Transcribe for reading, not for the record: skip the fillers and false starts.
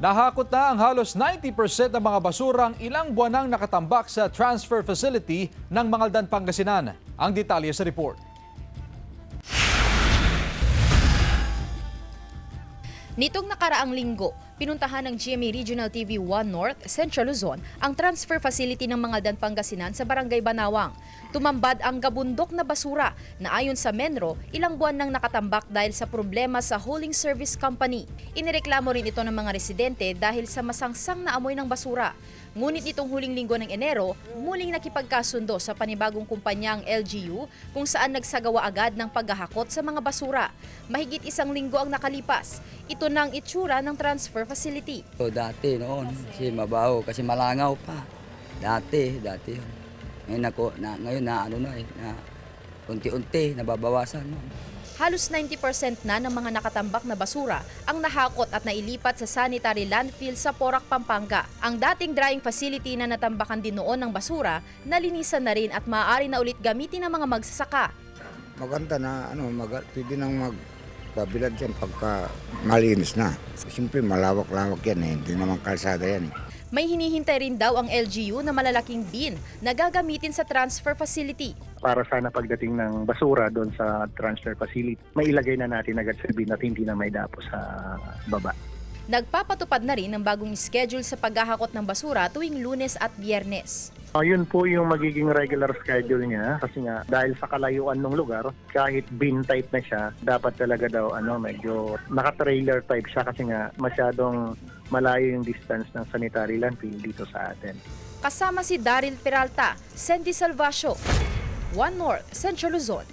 Nahakot na ang halos 90% ng mga basurang ilang buwan nang nakatambak sa transfer facility ng Mangaldan, Pangasinan. Ang detalye sa report. Nitong nakaraang linggo, pinuntahan ng GMA Regional TV 1 North, Central Luzon, ang transfer facility ng Mangaldan, Pangasinan sa Barangay Banawang. Tumambad ang gabundok na basura na ayon sa Menro, ilang buwan nang nakatambak dahil sa problema sa hauling service company. Inireklamo rin ito ng mga residente dahil sa masangsang na amoy ng basura. Ngunit itong huling linggo ng Enero, muling nakipagkasundo sa panibagong kumpanyang LGU kung saan nagsagawa agad ng paghahakot sa mga basura. Mahigit isang linggo ang nakalipas. Ito na ang itsura ng transfer facility. So, dati noon, kasi mabaho, kasi malangaw pa. Dati. Ngayon na unti-unti, nababawasan. No? Halos 90% na ng mga nakatambak na basura ang nahakot at nailipat sa sanitary landfill sa Porac, Pampanga. Ang dating drying facility na natambakan din noon ng basura, nalinisan na rin at maaari na ulit gamitin ng mga magsasaka. Maganda na pwede nang magbabilad yan pagka malinis na. Siyempre malawak-lawak yan hindi naman kalsada yan May hinihintay rin daw ang LGU na malalaking bin na gagamitin sa transfer facility. Para sana pagdating ng basura doon sa transfer facility, mailagay na natin agad sa bin at hindi na may dapo sa baba. Nagpapatupad na rin ng bagong schedule sa paghahakot ng basura tuwing Lunes at Biyernes. Yun po yung magiging regular schedule niya kasi nga dahil sa kalayuan ng lugar, kahit bin type na siya, dapat talaga daw medyo naka-trailer type siya kasi nga masyadong malayo yung distance ng sanitary landfill dito sa atin. Kasama si Daryl Peralta, Sandy Salvacio, 1 North, Central Luzon.